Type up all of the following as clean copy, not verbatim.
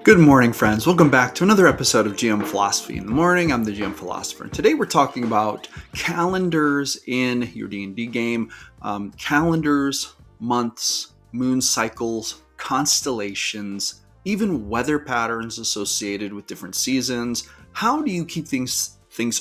Good morning, friends. Welcome back to another episode of GM Philosophy in the Morning. I'm the GM Philosopher, and today we're talking about calendars in your D&D game. Calendars, months, moon cycles, constellations, even weather patterns associated with different seasons. How do you keep things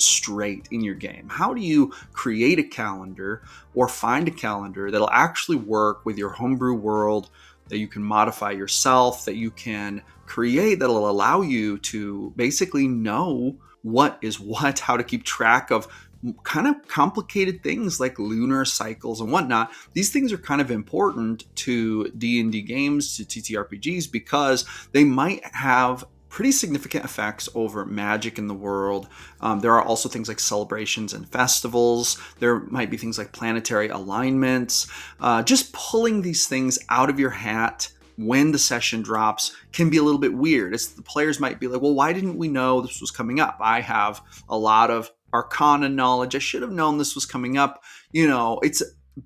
straight in your game? How do you create a calendar or find a calendar that'll actually work with your homebrew world, that you can modify yourself, that you can create, that'll allow you to basically know what is what, how to keep track of kind of complicated things like lunar cycles and whatnot. These things are kind of important to D&D games, to TTRPGs, because they might have pretty significant effects over magic in the world. There are also things like celebrations and festivals. There might be things like planetary alignments. Just pulling these things out of your hat when the session drops can be a little bit weird. The players might be like, well, why didn't we know this was coming up? I have a lot of arcana knowledge. I should have known this was coming up. It's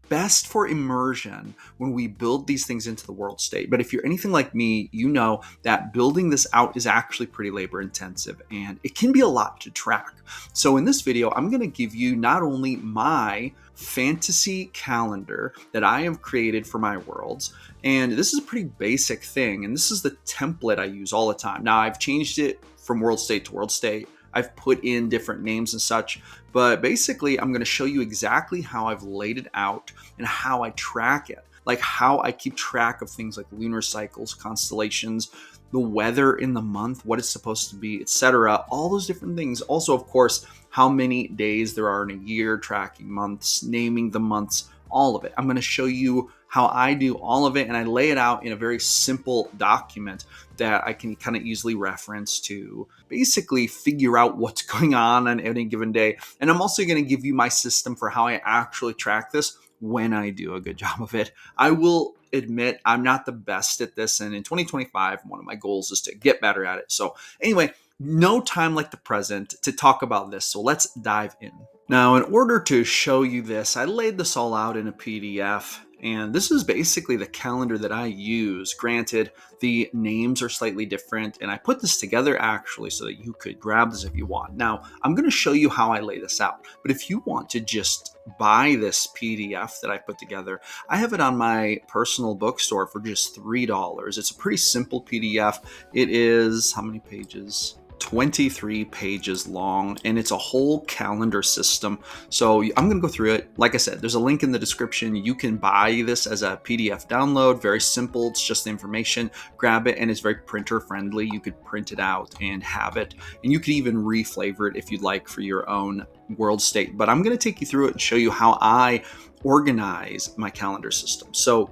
best for immersion when we build these things into the world state. But if you're anything like me, you know that building this out is actually pretty labor intensive and it can be a lot to track. So in this video, I'm going to give you not only my fantasy calendar that I have created for my worlds, and this is a pretty basic thing, and this is the template I use all the time. Now, I've changed it from world state to world state. I've put in different names and such, but basically I'm going to show you exactly how I've laid it out and how I track it, like how I keep track of things like lunar cycles, constellations, the weather in the month, what it's supposed to be, etc. All those different things. Also, of course, how many days there are in a year, tracking months, naming the months, all of it. I'm going to show you how I do all of it, and I lay it out in a very simple document that I can kind of easily reference to basically figure out what's going on any given day. And I'm also going to give you my system for how I actually track this when I do a good job of it. I will admit I'm not the best at this, and in 2025, one of my goals is to get better at it. So anyway, no time like the present to talk about this, so let's dive in. Now, in order to show you this, I laid this all out in a PDF, and this is basically the calendar that I use. Granted, the names are slightly different, and I put this together actually so that you could grab this if you want. Now, I'm going to show you how I lay this out, but if you want to just buy this PDF that I put together, I have it on my personal bookstore for just $3. It's a pretty simple PDF. It is, how many pages? 23 pages long, and it's a whole calendar system. So I'm going to go through it. Like I said, there's a link in the description. You can buy this as a PDF download. Very simple. It's just the information. Grab it, and it's very printer friendly. You could print it out and have it, and you could even reflavor it if you'd like for your own world state. But I'm going to take you through it and show you how I organize my calendar system. So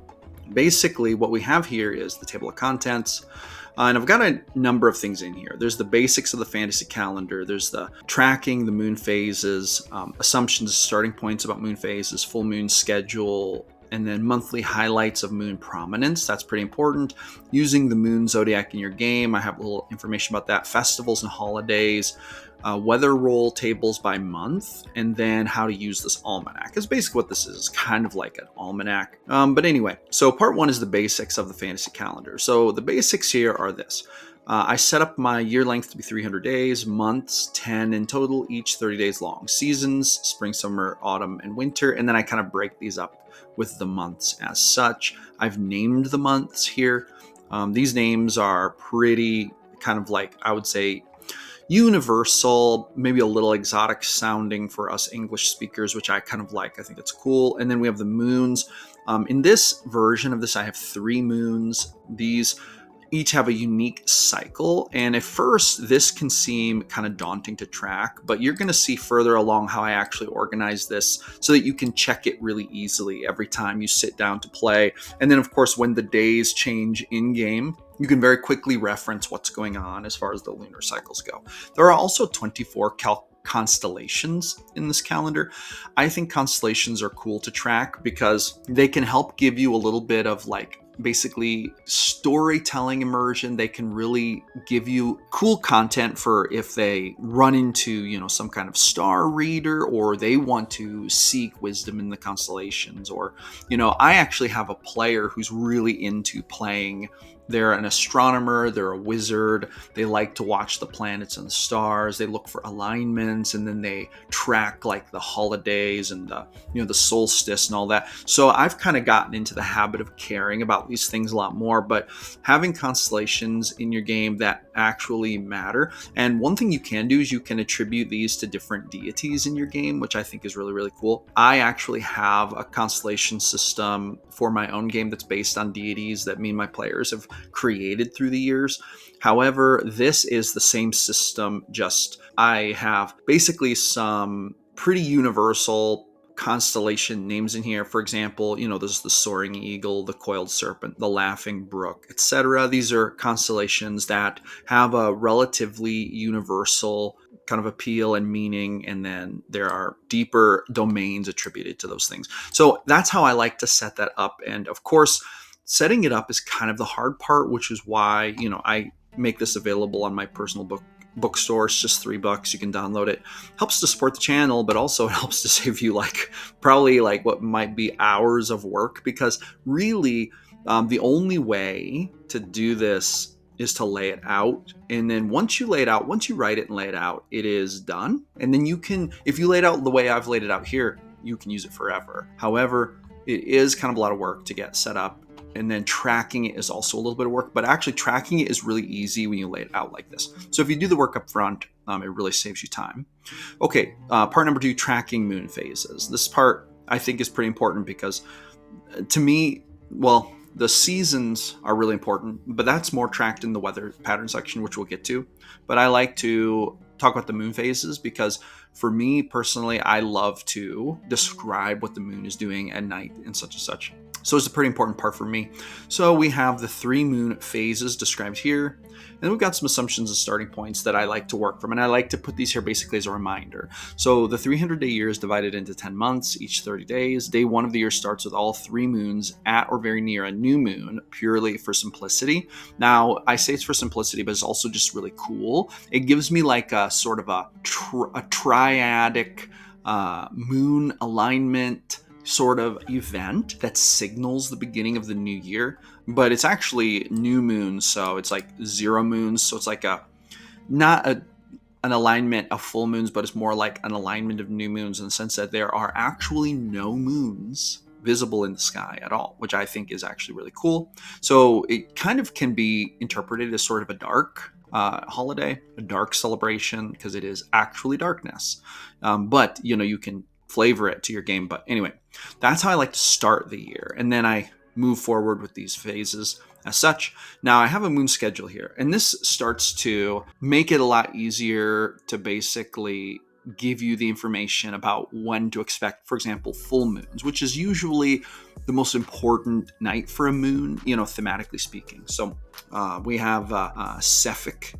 basically what we have here is the table of contents. And I've got a number of things in here. There's the basics of the fantasy calendar. There's the tracking, the moon phases, assumptions, starting points about moon phases, full moon schedule, and then monthly highlights of moon prominence. That's pretty important. Using the moon zodiac in your game. I have a little information about that. Festivals and holidays. Weather roll tables by month, and then how to use this almanac. Is basically what this is. It's kind of like an almanac. But anyway, so part one is the basics of the fantasy calendar. So the basics here are this. I set up my year length to be 300 days, months, 10 in total, each 30 days long. Seasons, spring, summer, autumn, and winter. And then I kind of break these up with the months as such. I've named the months here. These names are pretty kind of like, I would say, universal, maybe a little exotic sounding for us English speakers, which I kind of like. I think it's cool. And then we have the moons. In this version of this, I have 3 moons. These each have a unique cycle. And at first, this can seem kind of daunting to track, but you're going to see further along how I actually organize this so that you can check it really easily every time you sit down to play. And then, of course, when the days change in-game, you can very quickly reference what's going on as far as the lunar cycles go. There are also 24 constellations in this calendar. I think constellations are cool to track because they can help give you a little bit of like basically storytelling immersion. They can really give you cool content for if they run into, some kind of star reader, or they want to seek wisdom in the constellations, or, I actually have a player who's really into playing. They're an astronomer, they're a wizard, they like to watch the planets and the stars, they look for alignments, and then they track like the holidays and the solstice and all that. So I've kind of gotten into the habit of caring about these things a lot more, but having constellations in your game that actually matter. And one thing you can do is you can attribute these to different deities in your game, which I think is really, really cool. I actually have a constellation system for my own game that's based on deities that me and my players have created through the years. However, this is the same system, just I have basically some pretty universal constellation names in here. For example, there's the soaring eagle, the coiled serpent, the laughing brook, etc. These are constellations that have a relatively universal kind of appeal and meaning, and then there are deeper domains attributed to those things. So that's how I like to set that up. And of course, setting it up is kind of the hard part, which is why, I make this available on my personal bookstore. It's just $3. You can download it. Helps to support the channel, but also it helps to save you probably what might be hours of work, because really the only way to do this is to lay it out. And then once you lay it out, once you write it and lay it out, it is done. And then you can, if you lay it out the way I've laid it out here, you can use it forever. However, it is kind of a lot of work to get set up. And then tracking it is also a little bit of work, but actually tracking it is really easy when you lay it out like this. So if you do the work up front, it really saves you time. Okay, part number 2, tracking moon phases. This part I think is pretty important because to me, well, the seasons are really important, but that's more tracked in the weather pattern section, which we'll get to. But I like to talk about the moon phases because for me personally, I love to describe what the moon is doing at night and such and such. So it's a pretty important part for me. So we have the 3 moon phases described here. And we've got some assumptions and starting points that I like to work from. And I like to put these here basically as a reminder. So the 300-day year is divided into 10 months, each 30 days. Day 1 of the year starts with all 3 moons at or very near a new moon, purely for simplicity. Now, I say it's for simplicity, but it's also just really cool. It gives me like a sort of a triadic moon alignment sort of event that signals the beginning of the new year, but it's actually new moons, so it's like 0 moons, so it's like an alignment of full moons, but it's more like an alignment of new moons in the sense that there are actually no moons visible in the sky at all, which I think is actually really cool. So it kind of can be interpreted as sort of a dark holiday, a dark celebration, because it is actually darkness, but you can flavor it to your game. But anyway, that's how I like to start the year. And then I move forward with these phases as such. Now I have a moon schedule here, and this starts to make it a lot easier to basically give you the information about when to expect, for example, full moons, which is usually the most important night for a moon, thematically speaking. So we have Cephalic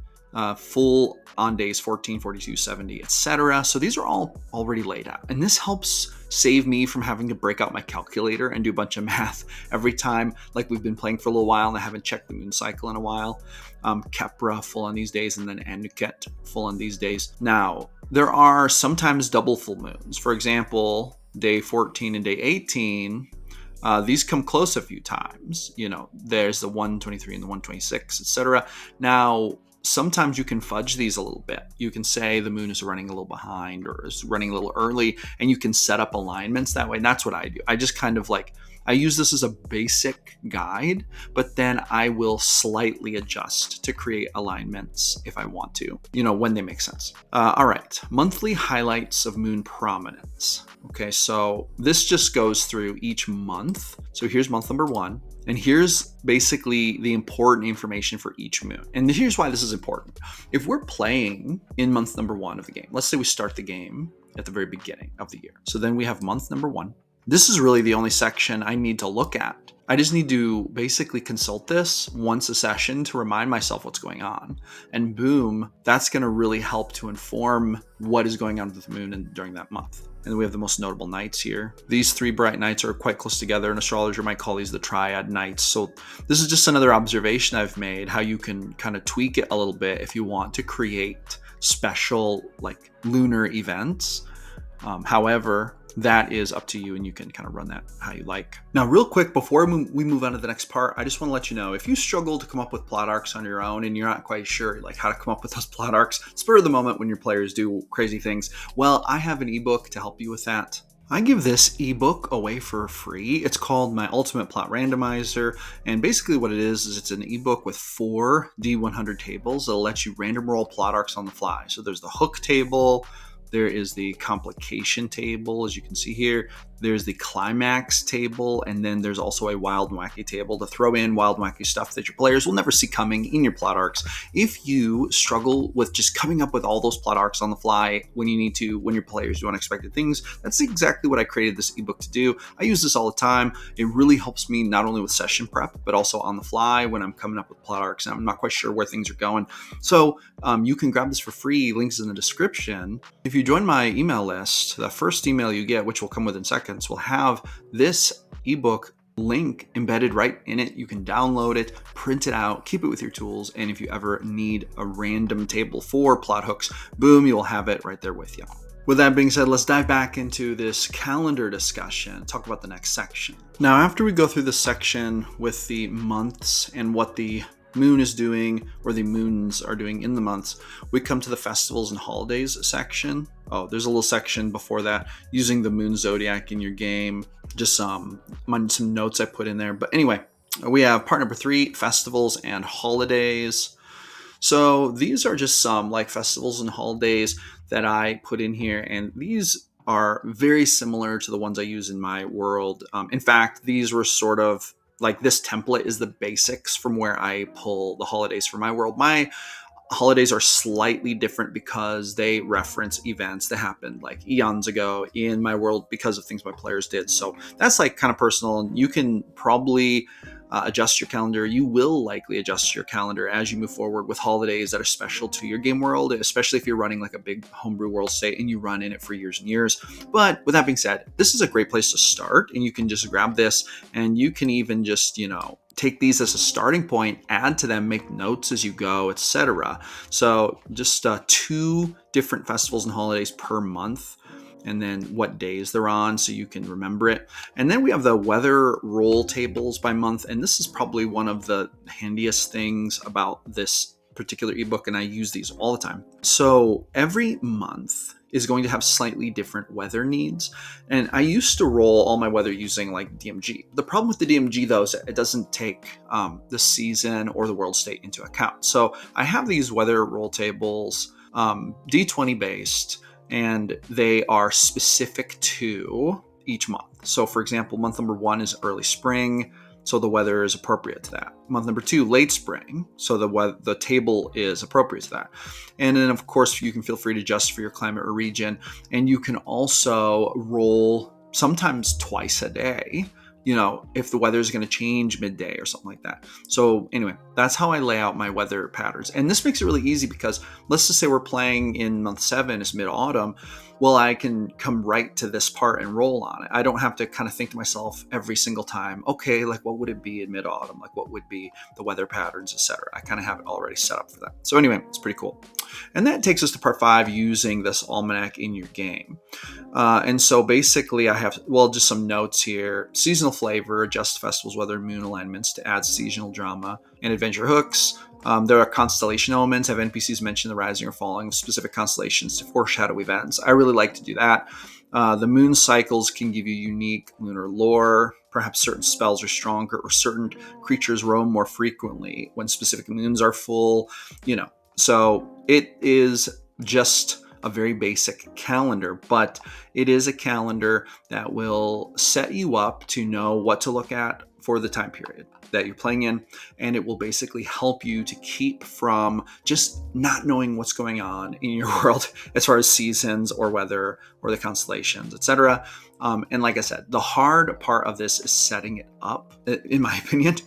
full on days 14, 42, 70, etc. So these are all already laid out. And this helps save me from having to break out my calculator and do a bunch of math every time. Like we've been playing for a little while and I haven't checked the moon cycle in a while. Kepra full on these days, and then Anuket full on these days. Now, there are sometimes double full moons. For example, day 14 and day 18, these come close a few times. There's the 123 and the 126, etc. Now, sometimes you can fudge these a little bit. You can say the moon is running a little behind or is running a little early, and you can set up alignments that way. And that's what I do. I just kind of I use this as a basic guide, but then I will slightly adjust to create alignments if I want to, when they make sense. All right, monthly highlights of moon prominence. Okay, so this just goes through each month. So here's month number 1. And here's basically the important information for each moon. And here's why this is important. If we're playing in month number 1 of the game, let's say we start the game at the very beginning of the year. So then we have month number 1. This is really the only section I need to look at. I just need to basically consult this once a session to remind myself what's going on. And boom, that's going to really help to inform what is going on with the moon during that month. And then we have the most notable nights here. These 3 bright nights are quite close together. An astrologer might call these the triad nights. So this is just another observation I've made, how you can kind of tweak it a little bit if you want to create special like lunar events. However, that is up to you, and you can kind of run that how you like. Now, real quick, before we move on to the next part, I just want to let you know, if you struggle to come up with plot arcs on your own and you're not quite sure like how to come up with those plot arcs, spur of the moment when your players do crazy things, well, I have an ebook to help you with that. I give this ebook away for free. It's called My Ultimate Plot Randomizer, and basically what it is it's an ebook with 4 D100 tables that'll let you random roll plot arcs on the fly. So there's the hook table, there is the complication table, as you can see here. There's the climax table, and then there's also a wild and wacky table to throw in wild and wacky stuff that your players will never see coming in your plot arcs. If you struggle with just coming up with all those plot arcs on the fly when you need to, when your players do unexpected things, that's exactly what I created this ebook to do. I use this all the time. It really helps me not only with session prep, but also on the fly when I'm coming up with plot arcs and I'm not quite sure where things are going. So you can grab this for free. Links in the description. If you join my email list, the first email you get, which will come within seconds, will have this ebook link embedded right in it. You can download it, print it out, keep it with your tools, and if you ever need a random table for plot hooks, boom, you will have it right there with you. With that being said, let's dive back into this calendar discussion, talk about the next section. Now, after we go through this section with the months and what the moon is doing, or the moons are doing in the months, we come to the festivals and holidays section. Oh, there's a little section before that, using the moon zodiac in your game. Just some notes I put in there. But anyway, we have part number 3, festivals and holidays. So these are just some like festivals and holidays that I put in here, and these are very similar to the ones I use in my world. In fact, these were sort of like, this template is the basics from where I pull the holidays for my world. My holidays are slightly different because they reference events that happened like eons ago in my world because of things my players did. So that's like kind of personal. You can probably adjust your calendar. You will likely adjust your calendar as you move forward with holidays that are special to your game world, especially if you're running like a big homebrew world state and you run in it for years and years. But with that being said, this is a great place to start, and you can just grab this and you can even just, take these as a starting point, add to them, make notes as you go, etc. So just 2 different festivals and holidays per month, and then what days they're on so you can remember it. And then we have the weather roll tables by month, and this is probably one of the handiest things about this particular ebook, and I use these all the time. So every month is going to have slightly different weather needs, and I used to roll all my weather using like DMG. The problem with the DMG though is it doesn't take the season or the world state into account. So I have these weather roll tables, D20 based, and they are specific to each month. So for example, month number 1 is early spring, so the weather is appropriate to that. Month number 2, late spring, so the table is appropriate to that. And then of course you can feel free to adjust for your climate or region, and you can also roll sometimes twice a day, if the weather is going to change midday or something like that. So anyway, that's how I lay out my weather patterns. And this makes it really easy because let's just say we're playing in month 7, it's mid-autumn. Well, I can come right to this part and roll on it. I don't have to kind of think to myself every single time, okay, like what would it be in mid-autumn? Like what would be the weather patterns, etc. I kind of have it already set up for that. So anyway, it's pretty cool. And that takes us to part 5, using this almanac in your game. And so basically I have, just some notes here. Seasonal flavor, adjust festivals, weather, moon alignments to add seasonal drama and adventure hooks. There are constellation elements. Have NPCs mention the rising or falling of specific constellations to foreshadow events. I really like to do that. The moon cycles can give you unique lunar lore. Perhaps certain spells are stronger, or certain creatures roam more frequently when specific moons are full. So it is just a very basic calendar, but it is a calendar that will set you up to know what to look at for the time period that you're playing in, and it will basically help you to keep from just not knowing what's going on in your world as far as seasons or weather or the constellations, etc. And like I said, the hard part of this is setting it up, in my opinion.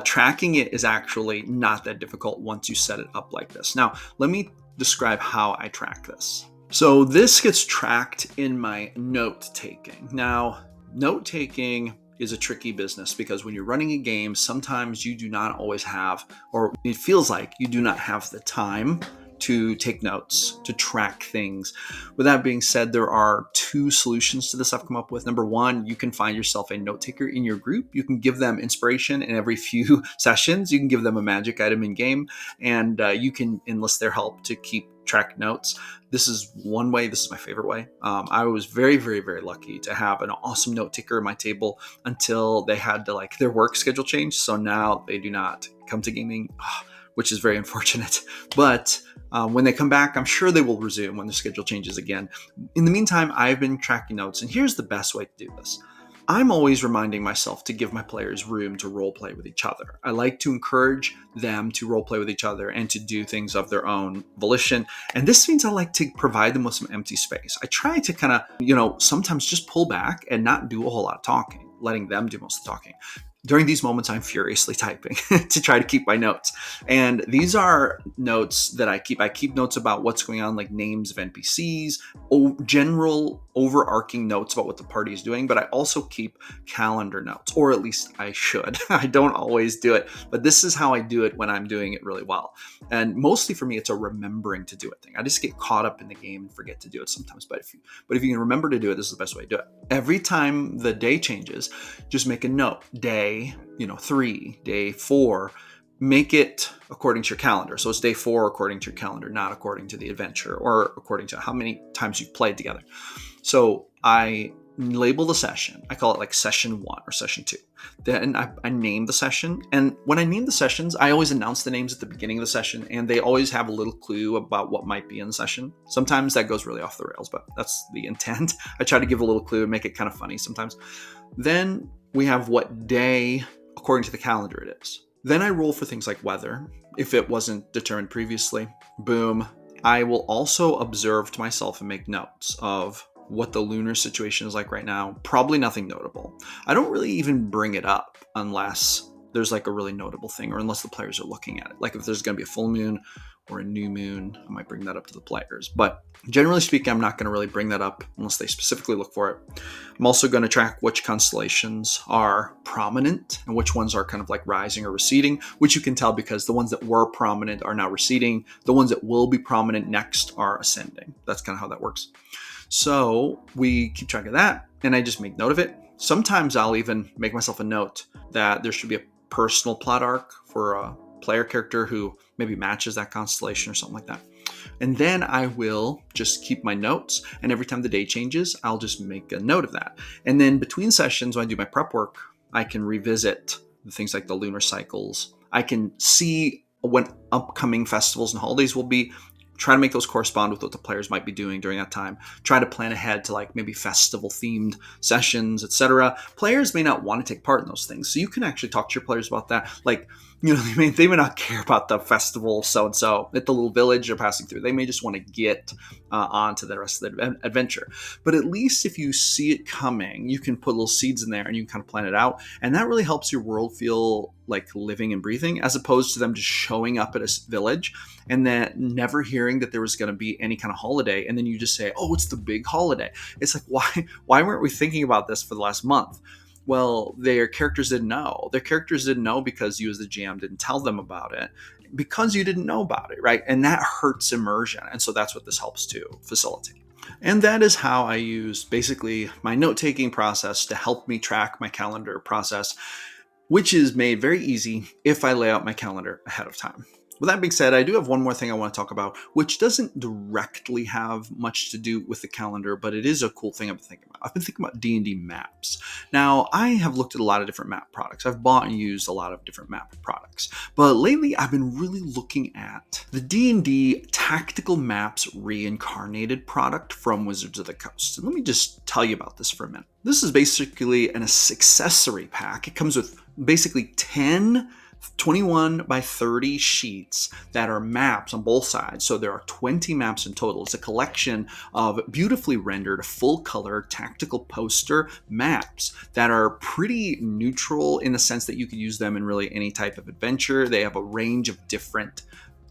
Tracking it is actually not that difficult once you set it up like this. Now, let me describe how I track this. So this gets tracked in my note taking. Now, note taking is a tricky business because when you're running a game, sometimes you do not always have, or it feels like you do not have the time to take notes, to track things. With that being said, there are two solutions to this I've come up with. Number one, you can find yourself a note taker in your group. You can give them inspiration in every few sessions. You can give them a magic item in game, and you can enlist their help to keep track notes. This is one way. This is my favorite way. I was very, very, very lucky to have an awesome note taker at my table until they had to their work schedule change. So now they do not come to gaming, which is very unfortunate. But when they come back, I'm sure they will resume when the schedule changes again. In the meantime, I've been tracking notes, and here's the best way to do this. I'm always reminding myself to give my players room to role play with each other. I like to encourage them to role play with each other and to do things of their own volition. And this means I like to provide them with some empty space. I try to kind of, sometimes just pull back and not do a whole lot of talking, letting them do most of the talking. During these moments, I'm furiously typing to try to keep my notes. And these are notes that I keep. I keep notes about what's going on, like names of NPCs, general overarching notes about what the party is doing. But I also keep calendar notes, or at least I should. I don't always do it, but this is how I do it when I'm doing it really well. And mostly for me, it's a remembering to do it thing. I just get caught up in the game and forget to do it sometimes. But if you can remember to do it, this is the best way to do it. Every time the day changes, just make a note. Day 3, day 4, make it according to your calendar. So it's day 4 according to your calendar, not according to the adventure or according to how many times you've played together. So I label the session. I call it session 1 or session 2. Then I name the session. And when I name the sessions, I always announce the names at the beginning of the session, and they always have a little clue about what might be in the session. Sometimes that goes really off the rails, but that's the intent. I try to give a little clue and make it kind of funny sometimes. Then we have what day, according to the calendar, it is. Then I roll for things like weather. If it wasn't determined previously, boom. I will also observe to myself and make notes of what the lunar situation is like right now. Probably nothing notable. I don't really even bring it up unless there's a really notable thing, or unless the players are looking at it. Like if there's going to be a full moon or a new moon, I might bring that up to the players. But generally speaking, I'm not going to really bring that up unless they specifically look for it. I'm also going to track which constellations are prominent and which ones are kind of rising or receding, which you can tell because the ones that were prominent are now receding. The ones that will be prominent next are ascending. That's kind of how that works. So we keep track of that, and I just make note of it. Sometimes I'll even make myself a note that there should be a personal plot arc for a player character who maybe matches that constellation or something like that. And then I will just keep my notes, and every time the day changes, I'll just make a note of that. And then between sessions, when I do my prep work, I can revisit things like the Lunar Cycles. I can see when upcoming festivals and holidays will be, try to make those correspond with what the players might be doing during that time. Try to plan ahead to maybe festival themed sessions, etc. Players may not want to take part in those things, so you can actually talk to your players about that. They may not care about the festival so-and-so at the little village they're passing through. They may just want to get on to the rest of the adventure. But at least if you see it coming, you can put little seeds in there and you can kind of plan it out. And that really helps your world feel like living and breathing, as opposed to them just showing up at a village and then never hearing that there was going to be any kind of holiday. And then you just say, oh, it's the big holiday. It's why weren't we thinking about this for the last month? Well, their characters didn't know. Their characters didn't know because you as the GM didn't tell them about it, because you didn't know about it, right? And that hurts immersion. And so that's what this helps to facilitate. And that is how I use basically my note-taking process to help me track my calendar process, which is made very easy if I lay out my calendar ahead of time. With that being said, I do have one more thing I want to talk about, which doesn't directly have much to do with the calendar, but it is a cool thing I've been thinking about. I've been thinking about D&D maps. Now, I have looked at a lot of different map products. I've bought and used a lot of different map products. But lately, I've been really looking at the D&D Tactical Maps reincarnated product from Wizards of the Coast. And let me just tell you about this for a minute. This is basically an accessory pack. It comes with basically 10 21 by 30 sheets that are maps on both sides. So there are 20 maps in total. It's a collection of beautifully rendered, full-color, tactical poster maps that are pretty neutral in the sense that you could use them in really any type of adventure. They have a range of different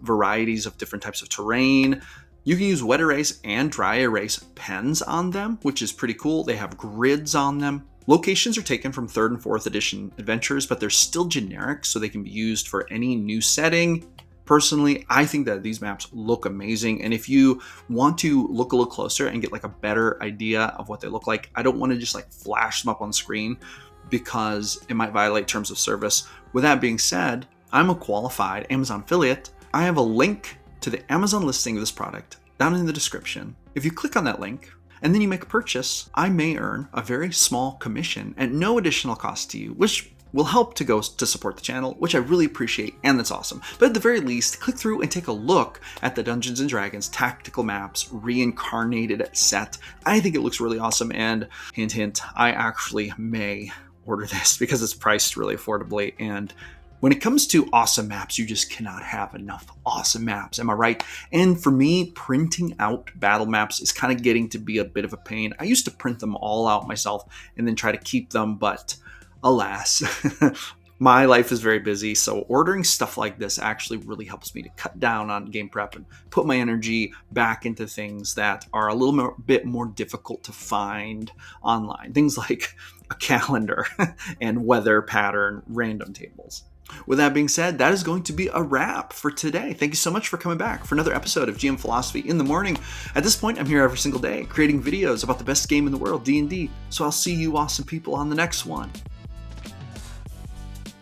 varieties of different types of terrain. You can use wet erase and dry erase pens on them, which is pretty cool. They have grids on them. Locations are taken from 3rd and 4th edition adventures, but they're still generic, so they can be used for any new setting. Personally, I think that these maps look amazing, and if you want to look a little closer and get like a better idea of what they look like, I don't want to just like flash them up on screen because it might violate terms of service. With that being said, I'm a qualified Amazon affiliate. I have a link to the Amazon listing of this product down in the description. If you click on that link and then you make a purchase, I may earn a very small commission at no additional cost to you, which will help to go to support the channel, which I really appreciate, and that's awesome. But at the very least, click through and take a look at the Dungeons & Dragons Tactical Maps Reincarnated set. I think it looks really awesome, and hint, hint, I actually may order this because it's priced really affordably, and when it comes to awesome maps, you just cannot have enough awesome maps, am I right? And for me, printing out battle maps is kind of getting to be a bit of a pain. I used to print them all out myself and then try to keep them, but alas, my life is very busy, so ordering stuff like this actually really helps me to cut down on game prep and put my energy back into things that are a little bit more difficult to find online. Things like a calendar and weather pattern random tables. With that being said, that is going to be a wrap for today. Thank you so much for coming back for another episode of GM Philosophy in the Morning. At this point, I'm here every single day creating videos about the best game in the world, D&D. So I'll see you awesome people on the next one.